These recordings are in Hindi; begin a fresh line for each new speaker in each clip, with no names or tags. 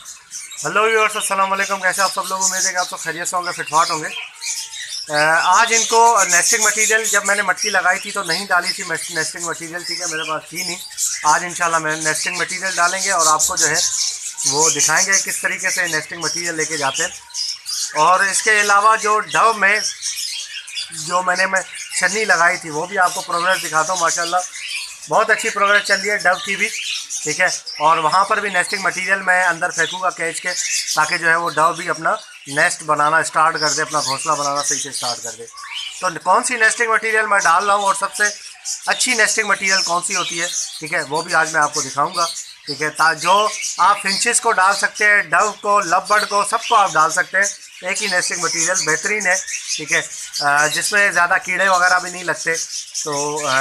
हेलो व्यूअर्स, अस्सलाम वालेकुम। कैसे आप सब लोग? उम्मीद है कि आप सब खैरियत से होंगे, फिटफाट होंगे। आज इनको नेस्टिंग मटेरियल जब मैंने मटकी लगाई थी तो नहीं डाली थी नेस्टिंग मटेरियल, ठीक है, मेरे पास थी नहीं। आज इंशाल्लाह मैं नेस्टिंग मटेरियल डालेंगे और आपको जो है वो दिखाएंगे किस तरीके से नेस्टिंग मटेरियल लेके जाते हैं। और इसके अलावा जो डव में जो मैं छन्नी लगाई थी वो भी आपको प्रोग्रेस दिखाता हूँ। माशाल्लाह बहुत अच्छी प्रोग्रेस चल रही है डव की भी, ठीक है। और वहाँ पर भी नेस्टिंग मटेरियल मैं अंदर फेंकूँगा कैच के, ताकि जो है वो डव भी अपना नेस्ट बनाना स्टार्ट कर दे, अपना घोंसला बनाना सही से स्टार्ट कर दे। तो कौन सी नेस्टिंग मटेरियल मैं डाल रहा हूँ और सबसे अच्छी नेस्टिंग मटेरियल कौन सी होती है, ठीक है, वो भी आज मैं आपको दिखाऊँगा, ठीक है। जो आप फिंचेस को डाल सकते हैं, डव को, लव को, सबको आप डाल सकते हैं। एक ही नेस्टिंग मटेरियल बेहतरीन है, ठीक है, जिसमें ज़्यादा कीड़े वगैरह भी नहीं लगते तो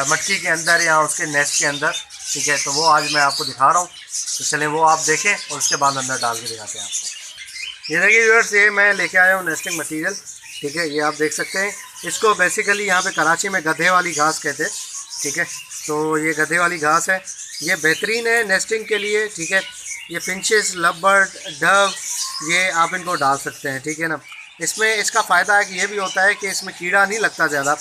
मटकी के अंदर या उसके नेस्ट के अंदर, ठीक है। तो वो आज मैं आपको दिखा रहा हूँ, तो चलें वो आप देखें और उसके बाद अंदर डाल के दिखाते हैं आपको। ये देखिए व्यूअर्स, ये मैं लेके आया हूँ नेस्टिंग मटेरियल, ठीक है। ये आप देख सकते हैं, इसको बेसिकली यहाँ पे कराची में गधे वाली घास कहते हैं, ठीक है। तो ये गधे वाली घास है, ये बेहतरीन है नेस्टिंग के लिए, ठीक है। ये फिंचेस, लवबर्ड, डव, ये आप इनको डाल सकते हैं, ठीक है ना। इसमें इसका फ़ायदा है कि ये भी होता है कि इसमें कीड़ा नहीं लगता ज़्यादा,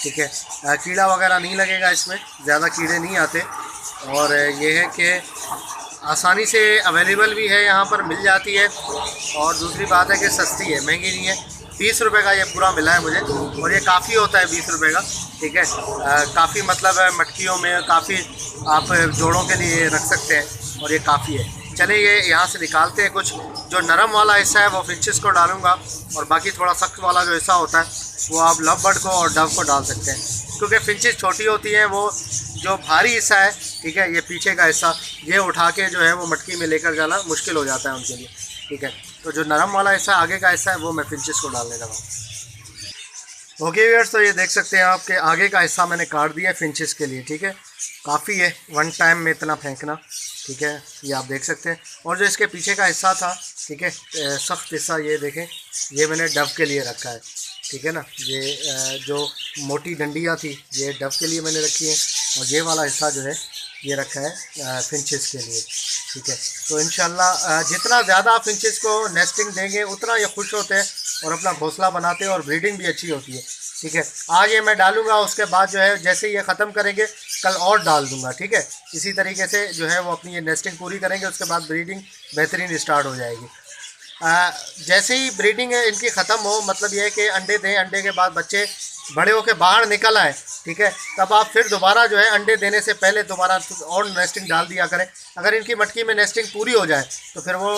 ठीक है। कीड़ा वगैरह नहीं लगेगा, इसमें ज़्यादा कीड़े नहीं आते। और ये है कि आसानी से अवेलेबल भी है, यहाँ पर मिल जाती है। और दूसरी बात है कि सस्ती है, महंगी नहीं है। 20 रुपये का ये पूरा मिला है मुझे, और ये काफ़ी होता है 20 रुपये का, ठीक है। काफ़ी मतलब मटकियों में काफ़ी आप जोड़ों के लिए रख सकते हैं, और ये काफ़ी है। चलिए ये यहाँ से निकालते हैं। कुछ जो नरम वाला हिस्सा है वो फिंचेस को डालूंगा, और बाकी थोड़ा सख्त वाला जो हिस्सा होता है वो आप लवबर्ड को और डव को डाल सकते हैं, क्योंकि फिंचेस छोटी होती हैं। वो जो भारी हिस्सा है, ठीक है, ये पीछे का हिस्सा, ये उठा के जो है वो मटकी में लेकर जाना मुश्किल हो जाता है उनके लिए, ठीक है। तो जो नरम वाला हिस्सा, आगे का हिस्सा है, वो मैं फिंचेस को डालने लगा हूँ। ओके व्यूअर्स, तो ये देख सकते हैं आपके आगे का हिस्सा मैंने काट दिया है फिंचेस के लिए, ठीक है। काफ़ी है वन टाइम में इतना फेंकना, ठीक है, ये आप देख सकते हैं। और जो इसके पीछे का हिस्सा था, ठीक है, सख्त हिस्सा, ये देखें, ये मैंने डव के लिए रखा है, ठीक है ना। ये जो मोटी डंडियाँ थी ये डव के लिए मैंने रखी है, और ये वाला हिस्सा जो है ये रखा है फिंचेस के लिए, ठीक है। तो इंशाल्लाह जितना ज़्यादा आप फिंचेस को नेस्टिंग देंगे उतना ये खुश होते हैं और अपना घोंसला बनाते हैं, और ब्रीडिंग भी अच्छी होती है, ठीक है। आज ये मैं डालूंगा, उसके बाद जो है जैसे ये ख़त्म करेंगे कल और डाल दूंगा, ठीक है। इसी तरीके से जो है वो अपनी ये नेस्टिंग पूरी करेंगे, उसके बाद ब्रीडिंग बेहतरीन स्टार्ट हो जाएगी। जैसे ही ब्रीडिंग इनकी ख़त्म हो, मतलब ये है कि अंडे दें, अंडे के बाद बच्चे बड़े होकर बाहर निकल आए, ठीक है, तब आप फिर दोबारा जो है अंडे देने से पहले दोबारा और नेस्टिंग डाल दिया करें। अगर इनकी मटकी में नेस्टिंग पूरी हो जाए तो फिर वो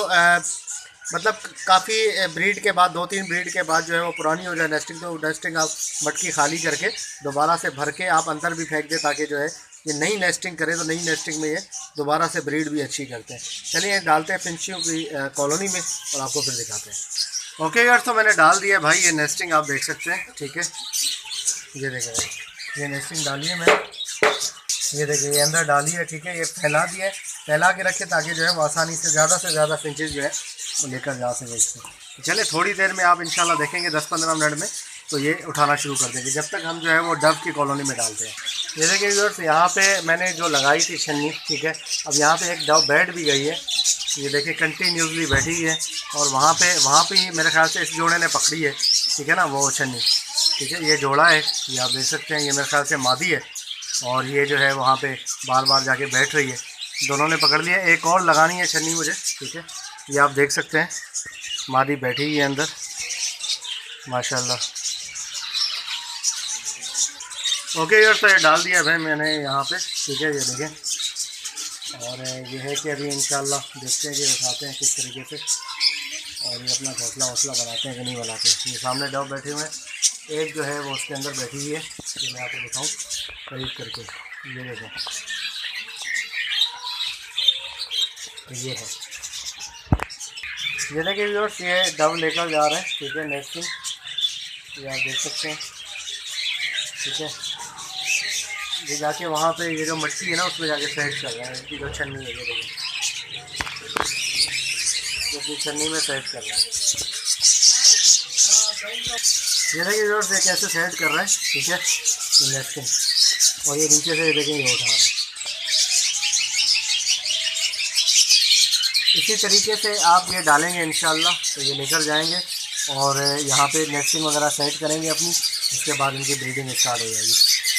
मतलब काफ़ी ब्रीड के बाद, 2-3 ब्रीड के बाद जो है वो पुरानी हो जाए नेस्टिंग, तो नेस्टिंग आप मटकी खाली करके दोबारा से भर के आप अंदर भी फेंक दें, ताकि जो है ये नई नेस्टिंग करे, तो नई नेस्टिंग में ये दोबारा से ब्रीड भी अच्छी करते हैं। चलिए डालते हैं फिंचियों की कॉलोनी में और आपको फिर दिखाते हैं। ओके यार, तो मैंने डाल दिया भाई ये नेस्टिंग, आप देख सकते हैं, ठीक है। ये देखें, ये नेस्टिंग डाली है मैंने, ये देखिए ये अंदर डाली है, ठीक है। ये फैला दिया है, फैला के रखे ताकि जो है वो आसानी से ज़्यादा फिंचेस जो है वो लेकर जा सके इसको। चले थोड़ी देर में आप इंशाल्लाह देखेंगे 10-15 मिनट में तो ये उठाना शुरू कर देंगे, जब तक हम जो है वो डव की कॉलोनी में डालते हैं। ये देखिए व्यूअर्स, यहाँ पे मैंने जो लगाई थी छन्नी, ठीक है, अब यहाँ पे एक डव बैठ भी गई है, ये देखिए कंटिन्यूसली बैठी है। और वहाँ पे ही मेरे ख्याल से इस जोड़े ने पकड़ी है, ठीक है ना, वो छन्नी, ठीक है। ये जोड़ा है, ये आप देख सकते हैं, ये मेरे ख्याल से मादी है, और ये जो है वहाँ पे बार बार जाके बैठ रही है। दोनों ने पकड़ लिया, एक और लगानी है छन्नी मुझे, ठीक है। ये आप देख सकते हैं, मादी बैठी हुई है अंदर, माशाल्लाह। ओके यार, तो ये डाल दिया भाई मैंने यहाँ पे, ठीक है, ये देखें। और ये है कि अभी इंशाल्लाह देखते हैं कि उठाते हैं किस तरीके से, और ये अपना घोंसला बनाते हैं कि नहीं बनाते। ये सामने डव बैठे हुए हैं, एक जो है वो उसके अंदर बैठी हुई है, ये मैं आपको दिखाऊँ करीब करके, ये देखो, ये है, ये देखिए व्यूअर्स, ये डव लेकर जा रहे हैं, ठीक है, नेस्टिंग, ये आप देख सकते हैं, ठीक है। ये जाके वहाँ पे ये जो मट्टी है ना उसमें जाके सेट कर रहा है, इसकी जो छन्नी है, ये देखिए, इसकी छन्नी में सेट कर रहा है। ये देखिए व्यूअर्स, ये कैसे सेट कर रहा है, ठीक है, नेस्टिंग, और ये नीचे से देखें ये उठा रहा है। इसी तरीके से आप ये डालेंगे इंशाल्लाह तो ये लेकर जाएंगे और यहाँ पे नेस्टिंग वगैरह सेट करेंगे अपनी। उसके बाद इनकी ब्रीडिंग स्टार्ट हो जाएगी।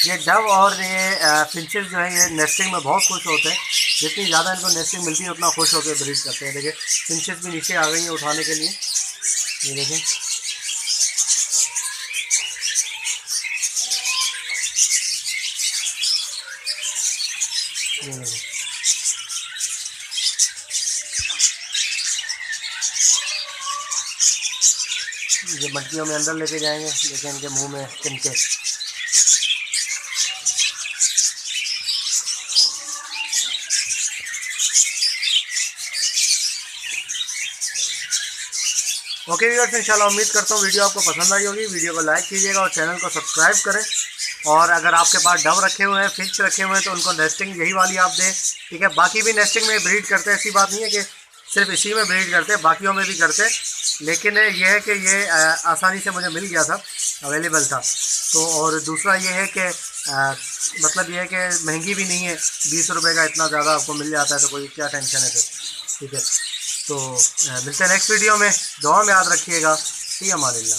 ये डव और ये फिंचेस जो है ये नेस्टिंग में बहुत खुश होते हैं। जितनी ज़्यादा इनको नेस्टिंग मिलती है उतना खुश होकर ब्रीड करते हैं। देखिए फिंचेस भी नीचे आ गई हैं उठाने के लिए, ये देखें। ये मटकियों में अंदर लेके जाएंगे, लेकिन इनके मुंह में तिनके। ओके व्यूअर्स, इंशाल्लाह उम्मीद करता हूँ वीडियो आपको पसंद आई होगी। वीडियो को लाइक कीजिएगा और चैनल को सब्सक्राइब करें। और अगर आपके पास डव रखे हुए हैं, फिंच रखे हुए हैं तो उनको नेस्टिंग यही वाली आप दें, ठीक है। बाकी भी नेस्टिंग में ब्रीड करते हैं, ऐसी बात नहीं है कि सिर्फ इसी में ब्रीड करते हैं, बाकियों में भी करते हैं। लेकिन ये है कि ये आसानी से मुझे मिल गया था, अवेलेबल था तो। और दूसरा ये है कि मतलब ये है कि महंगी भी नहीं है, 20 रुपये का इतना ज़्यादा आपको मिल जाता है तो कोई क्या टेंशन है फिर, ठीक है। तो मिलते हैं नेक्स्ट वीडियो में। दुआ में याद रखिएगा। फ़ी अमानिल्लाह।